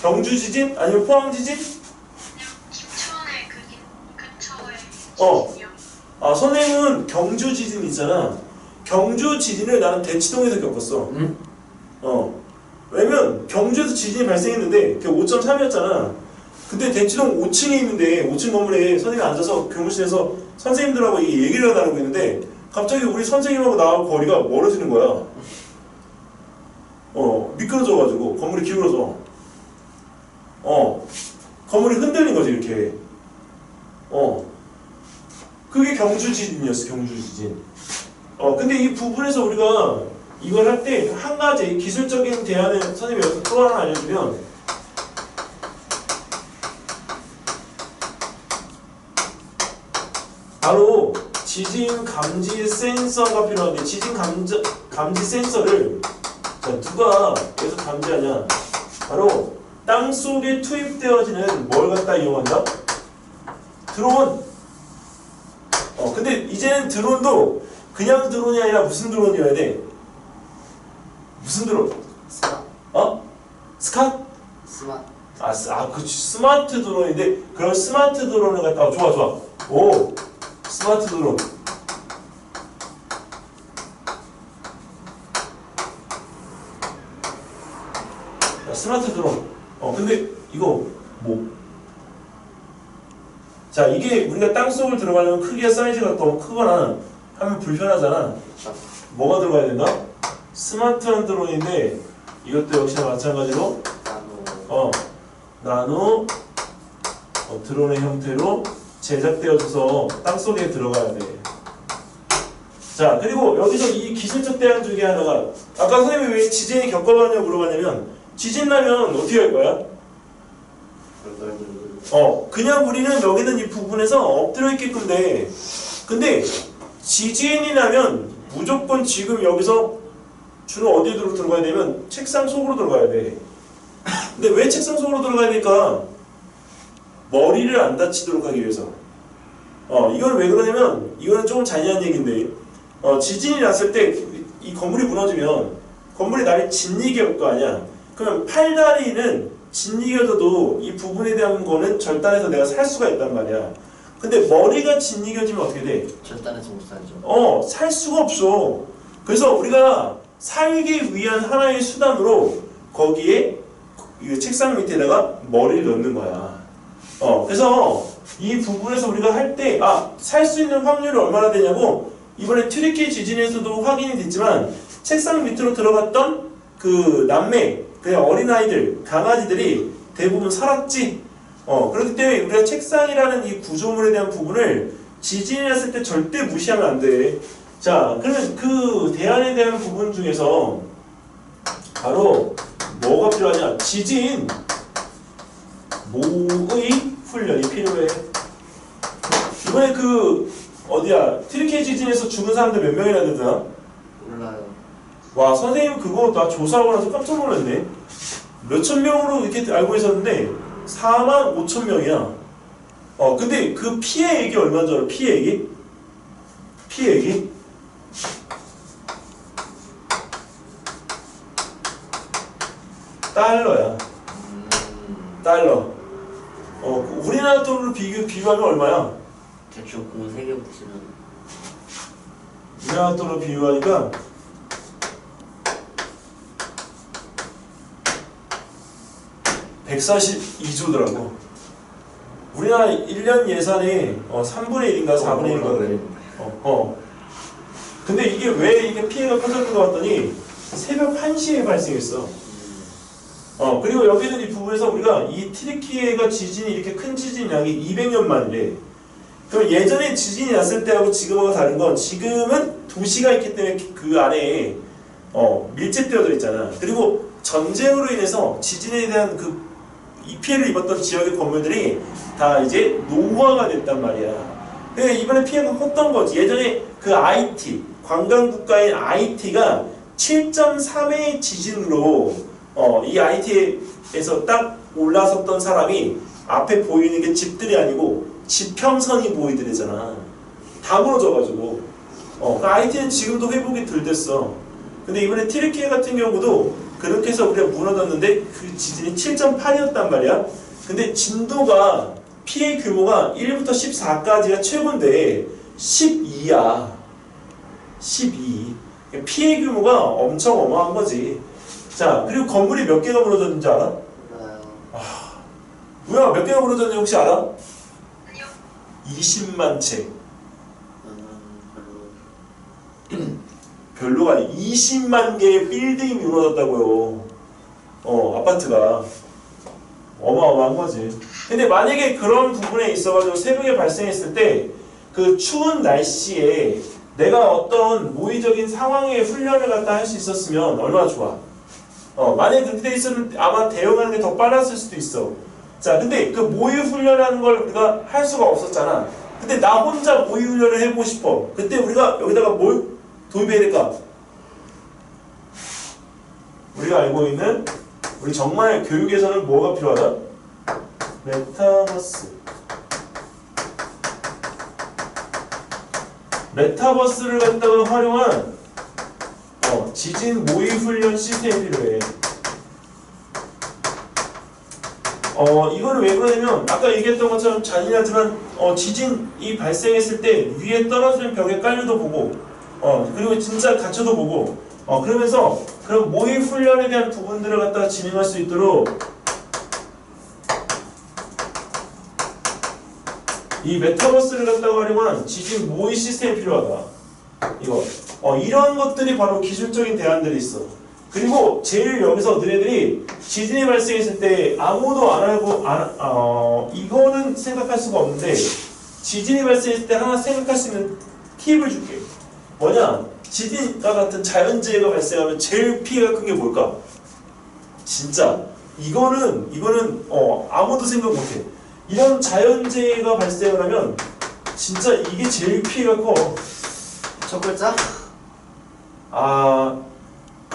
S1: 경주 지진? 아니면 포항 지진?
S3: 그냥 김천의 근처에
S1: 어.
S3: 지진이요.
S1: 선생님은 경주 지진 있잖아. 경주 지진을 나는 대치동에서 겪었어.
S2: 응?
S1: 왜냐면 경주에서 지진이 발생했는데 그게 5.3이었잖아. 근데 대치동 5층에 있는데 5층 건물에 선생님이 앉아서 교무실에서 선생님들하고 이 얘기를 나누고 있는데 갑자기 우리 선생님하고 나하고 거리가 멀어지는 거야. 미끄러져가지고 건물이 기울어져. 건물이 흔들린 거지 이렇게. 그게 경주 지진이었어. 경주 지진. 근데 이 부분에서 우리가 이걸 할 때 한 가지 기술적인 대안을 선생님이 여기서 또 하나 알려주면 바로 지진 감지 센서가 필요한데 지진 감지 센서를 누가 여기서 감지하냐? 바로 땅 속에 투입되어지는 뭘 갖다 이용한다? 드론. 근데 이제는 드론도 그냥 드론이 아니라 무슨 드론이어야 돼? 무슨 드론?
S2: 스마.
S1: 스캇?
S2: 스마.
S1: 그치. 스마트 드론인데 그런 스마트 드론을 갖다가 좋아. 오, 스마트 드론. 스마트 드론. 근데 이거 뭐? 자, 이게 우리가 땅속을 들어가려면 크기와 사이즈가 너무 크거나 하면 불편하잖아. 뭐가 들어가야 된다? 스마트한 드론인데 이것도 역시나 마찬가지로 나노 드론의 형태로 제작되어져서 땅속에 들어가야 돼. 자, 그리고 여기서 이 기술적 대안 중에 하나가 아까 선생님이 왜 지진이 겪어봤냐고 물어봤냐면 지진 나면 어떻게 할 거야? 그냥 우리는 여기는 이 부분에서 엎드려 있게끔 돼. 근데 지진이 나면 무조건 지금 여기서 주로 어디로 들어가야 되면 책상 속으로 들어가야 돼. 근데 왜 책상 속으로 들어가야 될까? 머리를 안 다치도록 하기 위해서. 이걸 왜 그러냐면 이거는 조금 잔인한 얘기인데 지진이 났을 때 이 건물이 무너지면 건물이 날이 짓이길 거 아니야. 그러면 팔다리는 짓이겨져도 이 부분에 대한 거는 절단해서 내가 살 수가 있단 말이야. 근데 머리가 짓이겨지면 어떻게 돼?
S2: 절단해서 못 살죠.
S1: 살 수가 없어. 그래서 우리가 살기 위한 하나의 수단으로 거기에 이 책상 밑에다가 머리를 넣는 거야. 그래서 이 부분에서 우리가 할 때 살 수 있는 확률이 얼마나 되냐고 이번에 튀르키예 지진에서도 확인이 됐지만 책상 밑으로 들어갔던 그 남매, 그냥 어린아이들, 강아지들이 대부분 살았지. 그렇기 때문에 우리가 책상이라는 이 구조물에 대한 부분을 지진이 났을 때 절대 무시하면 안 돼. 자, 그러면 그 대안에 대한 부분 중에서 바로 뭐가 필요하냐? 지진 모의 훈련이 필요해. 이번에 튀르키예 지진에서 죽은 사람들 몇 명이나 되더라?
S2: 몰라요.
S1: 와, 선생님 그거 나 조사하고 나서 깜짝 놀랐네. 몇천 명으로 이렇게 알고 있었는데 4만 5천 명이야. 근데 그 피해액이 얼마인 줄 알아? 피해액이? 달러야. 달러. 우리나라 돈으로 비교하면 얼마야?
S2: 대충 공 3개 붙이면
S1: 우리나라 돈으로 비교하니까 142조더라고. 우리나라 1년 예산의 3분의 1인가 4분의 1인가 그래. 근데 이게 왜 이게 피해가 커졌는가 봤더니 새벽 1시에 발생했어. 그리고 여기는 이 부분에서 우리가 이 튀르키예가 지진이 이렇게 큰 지진이 나기 200년 만이래. 그럼 예전에 지진이 났을 때하고 지금하고 다른 건 지금은 도시가 있기 때문에 그 안에 밀집되어져 있잖아. 그리고 전쟁으로 인해서 지진에 대한 이 피해를 입었던 지역의 건물들이 다 이제 노후화가 됐단 말이야. 근데 이번에 피해가 컸던 거지. 예전에 그 IT, 관광국가인 IT가 7.3의 지진으로 이 IT에서 딱 올라섰던 사람이 앞에 보이는 게 집들이 아니고 지평선이 보이더래잖아. 다 무너져가지고. 그 IT는 지금도 회복이 덜 됐어. 근데 이번에 튀르키예 같은 경우도 그렇게 해서 우리가 무너졌는데 그 지진이 7.8이었단 말이야. 근데 진도가 피해 규모가 1부터 14까지가 최고인데 12야. 12. 피해 규모가 엄청 어마어마한 거지. 자, 그리고 건물이 몇 개가 무너졌는지 알아?
S2: 몰라요.
S1: 뭐야, 몇 개가 무너졌는지 혹시 알아?
S3: 아니요.
S1: 20만 채.
S2: 별로.
S1: 별로가 아니 20만 개의 빌딩이 무너졌다고요. 아파트가. 어마어마한 거지. 근데 만약에 그런 부분에 있어가지고 새벽에 발생했을 때 그 추운 날씨에 내가 어떤 모의적인 상황의 훈련을 갖다 할 수 있었으면 얼마나 좋아. 만약에 그렇게 돼 있으면 아마 대응하는 게 더 빨랐을 수도 있어. 자, 근데 그 모의 훈련하는 걸 우리가 할 수가 없었잖아. 근데 나 혼자 모의 훈련을 해보고 싶어. 그때 우리가 여기다가 뭘 도입해야 될까? 우리가 알고 있는 우리 정말 교육에서는 뭐가 필요하다? 메타버스. 메타버스를 갖다가 활용한 지진 모의 훈련 시스템이 필요해. 이거는 왜 그러냐면 아까 얘기했던 것처럼 잔인하지만 지진이 발생했을 때 위에 떨어지는 벽에 깔려도 보고 그리고 진짜 갇혀도 보고 그러면서 그런 모의 훈련에 대한 부분들을 갖다가 진행할 수 있도록 이 메타버스를 갖다가 활용한 지진 모의 시스템이 필요하다. 이런 것들이 바로 기술적인 대안들이 있어. 그리고 제일 여기서 너네들이 지진이 발생했을 때 아무도 안 알고 이거는 생각할 수가 없는데 지진이 발생했을 때 하나 생각할 수 있는 팁을 줄게. 뭐냐? 지진과 같은 자연재해가 발생하면 제일 피해가 큰 게 뭘까? 진짜 이거는 아무도 생각 못해. 이런 자연재해가 발생을 하면 진짜 이게 제일 피해가 커.
S2: 첫 글자?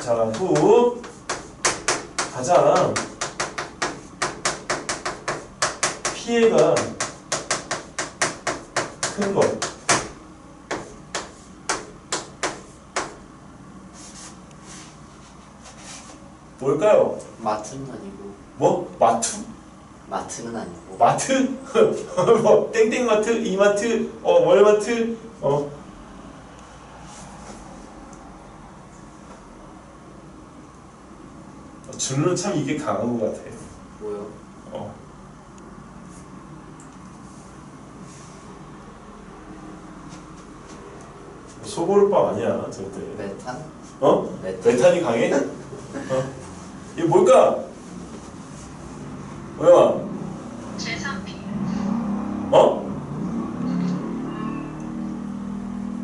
S1: 자, 후 가장 피해가 큰 것. 뭘까요?
S2: 마트는 아니고.
S1: 뭐? 마투?
S2: 마트는 아니고.
S1: 마트? 뭐 땡땡마트? 이마트? 월마트? 준우는 참 이게 강한 것 같아.
S2: 뭐요?
S1: 소보루빵 아니야 절대.
S2: 메탄?
S1: 메탄이 강해? 이게 뭘까? 뭐야?
S3: 제3피.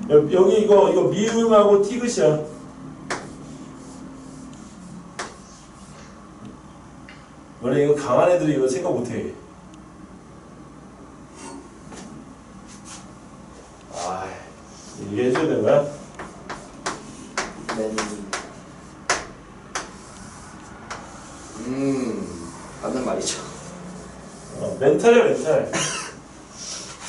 S1: 여기 이거 미음하고 티귿이야. 원래 이거 강한 애들이 이거 생각 못해. 이게 해줘야 되는 거야?
S2: 맞는 말이죠.
S1: 멘탈이야 멘탈.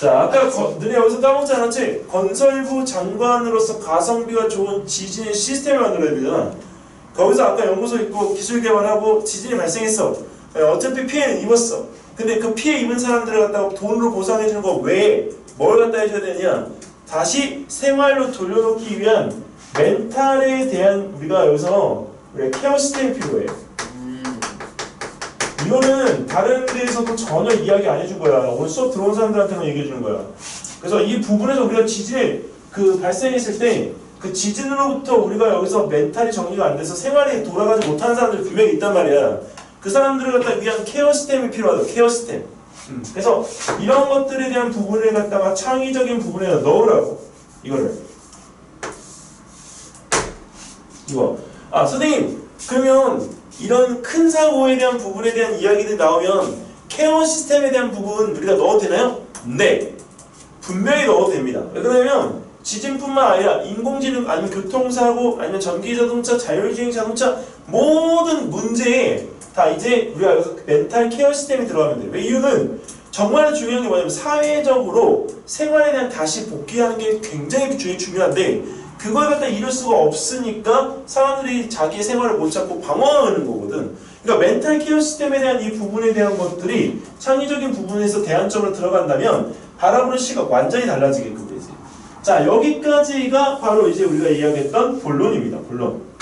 S1: 자 아까 너네 여기서 까먹지 않았지? 건설부 장관으로서 가성비가 좋은 지진의 시스템을 만들어야 되잖아. 거기서 아까 연구소 있고 기술 개발하고 지진이 발생했어. 어차피 피해는 입었어. 근데 그 피해 입은 사람들을 갖다가 돈으로 보상해 주는 거 외에 뭘 갖다 해줘야 되냐? 다시 생활로 돌려놓기 위한 멘탈에 대한 우리가 케어 시스템이 필요해. 이거는 다른 데에서도 전혀 이야기 안 해준 거야. 오늘 수업 들어온 사람들한테만 얘기해 주는 거야. 그래서 이 부분에서 우리가 지진이 발생했을 때 그 지진으로부터 우리가 여기서 멘탈이 정리가 안 돼서 생활이 돌아가지 못하는 사람들이 분명히 있단 말이야. 그 사람들을 갖다 위한 케어 시스템이 필요하다. 케어 시스템. 그래서 이런 것들에 대한 부분을 갖다가 창의적인 부분에 넣으라고. 이거를. 이거. 선생님. 그러면 이런 큰 사고에 대한 부분에 대한 이야기들이 나오면 케어 시스템에 대한 부분 우리가 넣어도 되나요? 네. 분명히 넣어도 됩니다. 왜 그러냐면 지진뿐만 아니라 인공지능 아니면 교통사고 아니면 전기자동차, 자율주행 자동차 모든 문제에 다 이제 우리가 여기서 멘탈 케어 시스템이 들어가면 돼요. 왜 이유는 정말 중요한 게 뭐냐면 사회적으로 생활에 대한 다시 복귀하는 게 굉장히 중요한데 그걸 갖다 이룰 수가 없으니까 사람들이 자기의 생활을 못 찾고 방황하는 거거든. 그러니까 멘탈 케어 시스템에 대한 이 부분에 대한 것들이 창의적인 부분에서 대안점으로 들어간다면 바라보는 시각 완전히 달라지게끔 되지. 자, 여기까지가 바로 이제 우리가 이야기했던 본론입니다. 본론.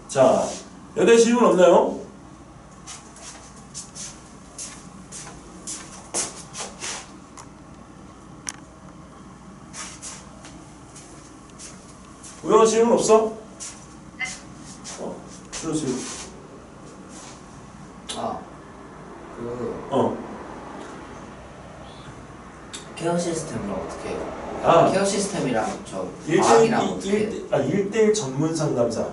S1: 자, 여기에 질문 없나요? 우영아 질문 없어? 그렇지.
S2: 케어 시스템을 어떻게 해요? 케어 시스템이랑 과학이랑 어떻게 해요?
S1: 1대1 전문 상담사.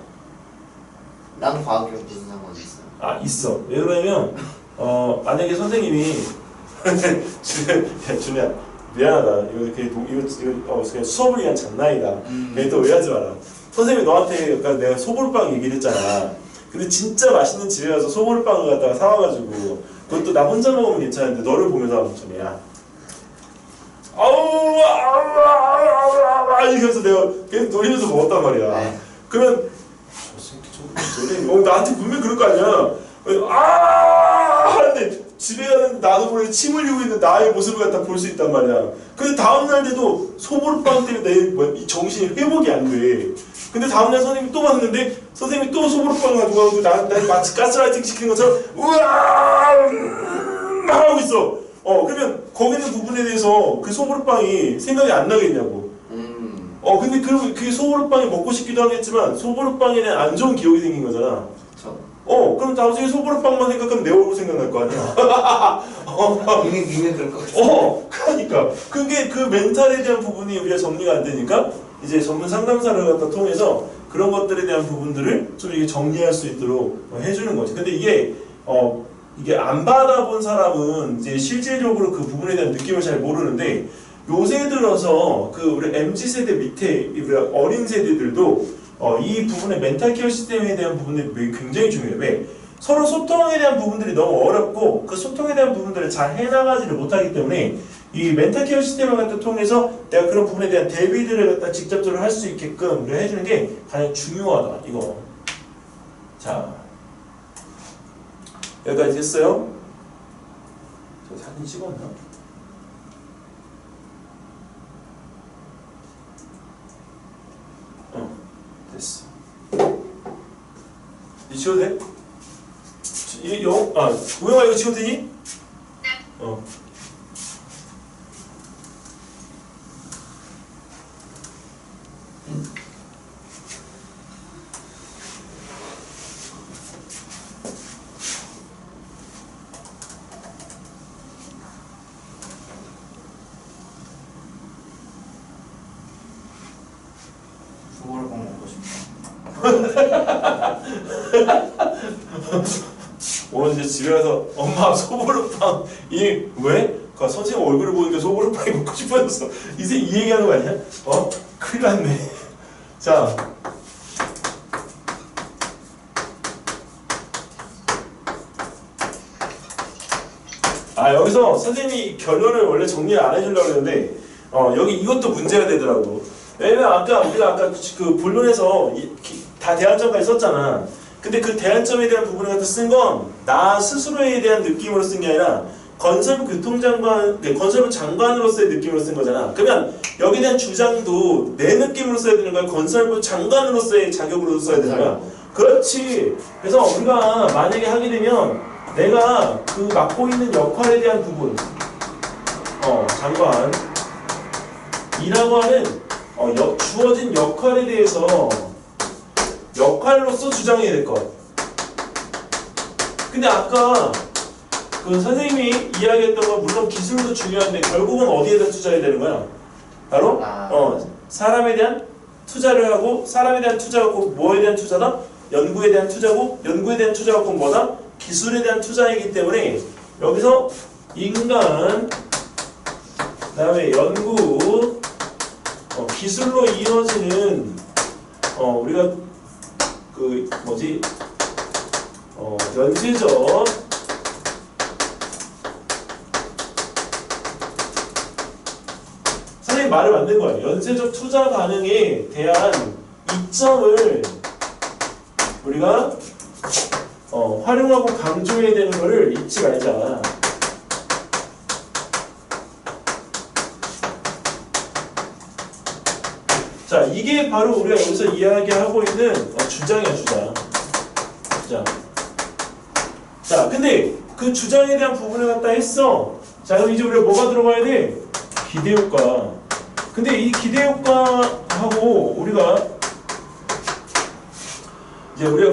S2: 난 과학이랑 무슨 상관이 있어요?
S1: 있어. 왜 그러냐면 만약에 선생님이 준이야 미안하다. 이거 그냥 수업을 위한 장난이다. 또 오해하지 마라. 선생님이 너한테 내가 소보루빵 얘기를 했잖아. 근데 진짜 맛있는 집에 가서 소보루빵을 갖다가 사와가지고 그것도 나 혼자 먹으면 괜찮은데 너를 보면서 하면 준이야. 아우 이러면서 내가 계속 노리면서 먹었단 말이야.
S2: 네.
S1: 그러면 나한테 분명히 그럴 거 아니야. 하는데 집에 가는 나도 모르게 침 흘리고 있는 나의 모습을 갖다 볼 수 있단 말이야. 근데 다음날 돼도 소보루빵 때문에 내 정신이 회복이 안 돼. 근데 다음날 선생님이 또 봤는데 선생님이 또 소보루빵 가지고 나 마치 가스라이팅 시킨 것처럼 우와 하고 있어. 그러면 거기 있는 부분에 대해서 그 소보루빵이 생각이 안 나겠냐고. 근데 그게 소보루빵이 먹고 싶기도 하겠지만 소보루빵에 대한 안 좋은 기억이 생긴 거잖아.
S2: 그쵸.
S1: 그럼 나중에 소보루빵만 생각하면 내 얼굴 생각날 거 아니야.
S2: 이미 그럴 것 같아.
S1: 그러니까 그게 그 멘탈에 대한 부분이 우리가 정리가 안 되니까 이제 전문 상담사를 갖다 통해서 그런 것들에 대한 부분들을 좀 이게 정리할 수 있도록 해주는 거지. 근데 이게 안 받아본 사람은 이제 실질적으로 그 부분에 대한 느낌을 잘 모르는데 요새 들어서 그 우리 MZ 세대 밑에 우리 어린 세대들도 이 부분의 멘탈 케어 시스템에 대한 부분들이 굉장히 중요해요. 왜? 서로 소통에 대한 부분들이 너무 어렵고 그 소통에 대한 부분들을 잘 해나가지를 못하기 때문에 이 멘탈 케어 시스템을 갖다 통해서 내가 그런 부분에 대한 대비들을 갖다 직접적으로 할 수 있게끔 우리가 해주는 게 가장 중요하다. 이거. 자, 여기까지 했어요. 저 사진 찍었나? 됐어. 이 지워도 돼? 우영아 이거 지워도 되니?
S3: 네.
S2: 소보루빵 먹고 싶다.
S1: 오늘 이제 집에 가서 엄마 소보루빵 왜? 선생님 얼굴을 보니까 소보루빵이 먹고 싶어졌어. 이제 이 얘기하는 거 아니야? 큰일 났네. 자, 여기서 선생님이 결론을 원래 정리를 안 해주려고 했는데 여기 이것도 문제가 되더라고. 왜냐면 우리가 아까 그 본론에서 다 대안점까지 썼잖아. 근데 그 대안점에 대한 부분을 갖다 쓴 건 나 스스로에 대한 느낌으로 쓴 게 아니라 건설부 교통장관, 건설부 장관으로서의 느낌으로 쓴 거잖아. 그러면 여기에 대한 주장도 내 느낌으로 써야 되는 거야? 건설부 장관으로서의 자격으로 써야 되는 거야? 그렇지. 그래서 우리가 만약에 하게 되면 내가 그 맡고 있는 역할에 대한 부분, 장관이라고 하는 주어진 역할에 대해서 역할로서 주장해야 될 것. 근데 아까 그 선생님이 이야기했던 건 물론 기술도 중요한데 결국은 어디에다 투자해야 되는 거야? 바로 사람에 대한 투자를 하고 사람에 대한 투자가 꼭 뭐에 대한 투자다? 연구에 대한 투자고 연구에 대한 투자가 꼭 뭐다? 기술에 대한 투자이기 때문에 여기서 인간 그다음에 연구 기술로 이루어지는 우리가 그 연쇄적 선생님 말을 만든 거야. 연쇄적 투자 반응에 대한 이점을 우리가 활용하고 강조해야 되는 거를 잊지 말자. 자, 이게 바로 우리가 여기서 이야기하고 있는 주장이야, 주장. 자, 근데 그 주장에 대한 부분을 갖다 했어. 자, 그럼 이제 우리가 뭐가 들어가야 돼? 기대효과. 근데 이 기대효과하고 우리가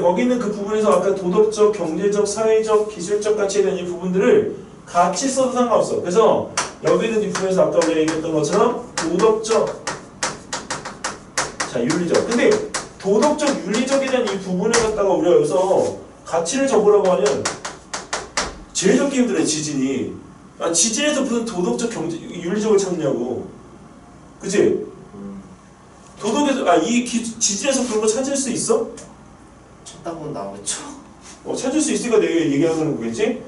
S1: 거기 있는 그 부분에서 아까 도덕적, 경제적, 사회적, 기술적 가치에 대한 이 부분들을 같이 써도 상관없어. 그래서 여기 있는 이 부분에서 아까 우리가 얘기했던 것처럼 도덕적, 윤리적. 근데 도덕적, 윤리적에 대한 이 부분을 갖다가 우리가 여기서 가치를 적으라고 하면 제일 적기 힘들어, 지진이. 지진에서 무슨 도덕적, 경제, 윤리적을 찾냐고. 그치? 도덕에서, 지진에서 그런 거 찾을 수 있어?
S2: 찾다 보면 나오겠죠.
S1: 찾을 수 있으니까 내가 얘기하는 거겠지?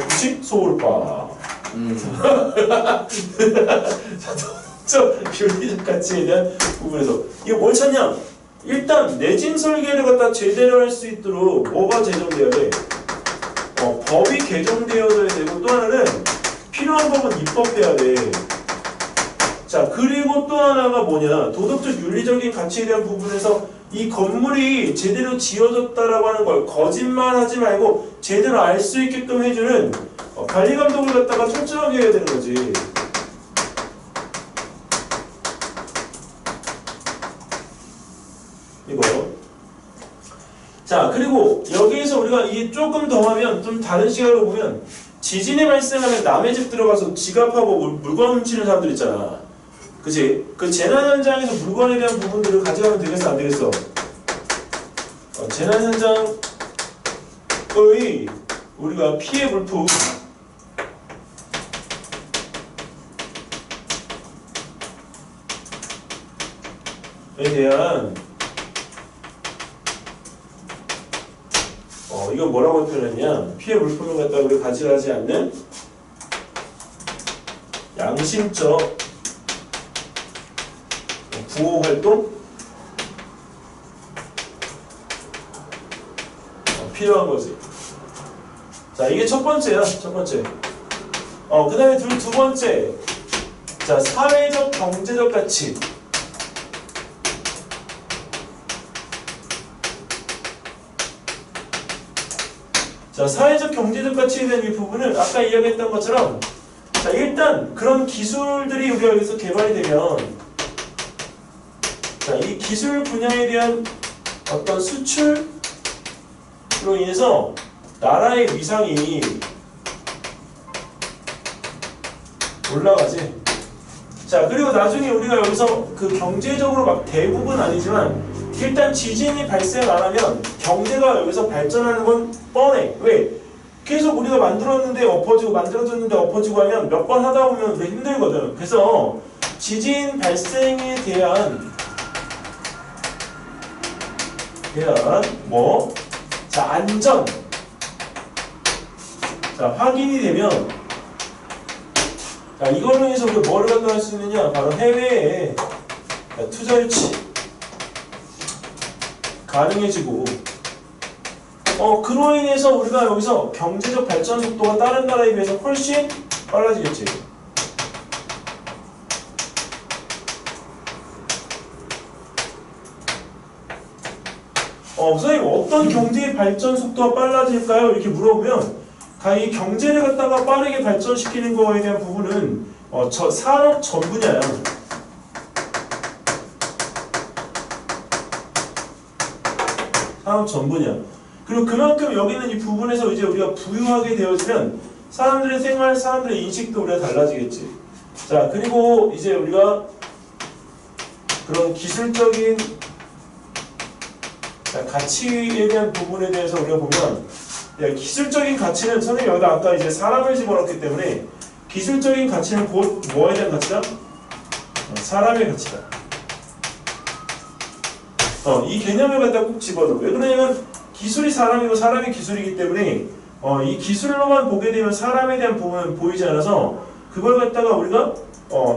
S1: 그치? 소울바. 자, 도덕적, 윤리적 가치에 대한 부분에서. 이거 뭘 찾냐? 일단, 내진 설계를 갖다 제대로 할 수 있도록 뭐가 제정돼야 돼? 법이 개정되어야 되고, 또 하나는 필요한 법은 입법돼야 돼. 자, 그리고 또 하나가 뭐냐? 도덕적, 윤리적인 가치에 대한 부분에서 이 건물이 제대로 지어졌다라고 하는 걸 거짓말하지 말고 제대로 알 수 있게끔 해주는 관리감독을 갖다가 철저하게 해야 되는 거지. 자, 그리고 여기에서 우리가 이게 조금 더 하면 좀 다른 시각으로 보면 지진이 발생하면 남의 집 들어가서 지갑하고 물건 훔치는 사람들 있잖아. 그치? 그 재난 현장에서 물건에 대한 부분들을 가져가면 되겠어, 안 되겠어? 재난 현장의 우리가 피해 물품에 대한 이거 뭐라고 표현했냐? 피해 물품을 갖다가 우리 가져가지 않는 양심적 구호 활동 필요한 거지. 자, 이게 첫 번째야, 첫 번째. 그 다음에 두 번째. 자, 사회적, 경제적 가치. 자, 사회적, 경제적 가치에 대한 이 부분을 아까 이야기했던 것처럼 자, 일단 그런 기술들이 우리가 여기서 개발이 되면 자, 이 기술 분야에 대한 어떤 수출로 인해서 나라의 위상이 올라가지. 자, 그리고 나중에 우리가 여기서 그 경제적으로 막 대부분 아니지만 일단 지진이 발생 안 하면 경제가 여기서 발전하는 건 뻔해. 왜? 계속 우리가 만들었는데 엎어지고 만들어졌는데 엎어지고 하면 몇 번 하다 보면 우리가 힘들거든. 그래서 지진 발생에 대한 뭐? 자, 안전. 자, 확인이 되면 자, 이걸로 인해서 우리가 뭐를 갖다 할 수 있느냐? 바로 해외에 투자 유치 가능해지고 그로 인해서 우리가 여기서 경제적 발전 속도가 다른 나라에 비해서 훨씬 빨라지겠지. 선생님 어떤 경제의 발전 속도가 빨라질까요? 이렇게 물어보면 이 경제를 갖다가 빠르게 발전시키는 거에 대한 부분은 산업 전 분야야. 산업 전 분야. 그리고 그만큼 여기는 이 부분에서 이제 우리가 부유하게 되어지면 사람들의 생활, 사람들의 인식도 우리가 달라지겠지. 자, 그리고 이제 우리가 그런 기술적인 가치에 대한 부분에 대해서 우리가 보면 기술적인 가치는 선생님이 여기다 아까 이제 사람을 집어넣기 때문에 기술적인 가치는 곧 뭐에 대한 가치다? 사람의 가치다. 이 개념을 갖다 꼭 집어넣어. 왜 그러냐면 기술이 사람이고 사람이 기술이기 때문에 이 기술로만 보게 되면 사람에 대한 부분은 보이지 않아서 그걸 갖다가 우리가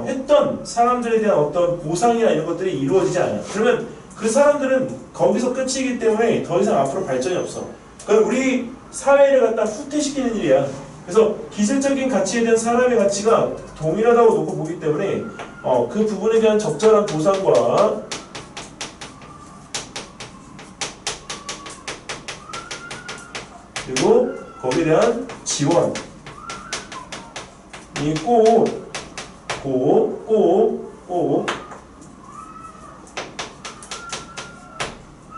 S1: 했던 사람들에 대한 어떤 보상이나 이런 것들이 이루어지지 않아요. 그러면 그 사람들은 거기서 끝이기 때문에 더 이상 앞으로 발전이 없어. 그러니까 우리 사회를 갖다 후퇴시키는 일이야. 그래서 기술적인 가치에 대한 사람의 가치가 동일하다고 놓고 보기 때문에 그 부분에 대한 적절한 보상과 그리고 거기에 대한 지원이 꼭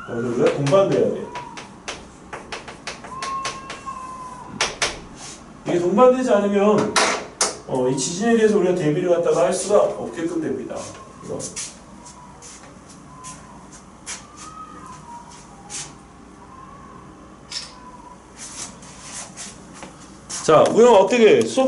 S1: 우리가 동반돼야 돼. 이게 동반되지 않으면 이 지진에 대해서 우리가 대비를 갖다가 할 수가 없게끔 됩니다. 이거. 자, 우영 어떻게 수업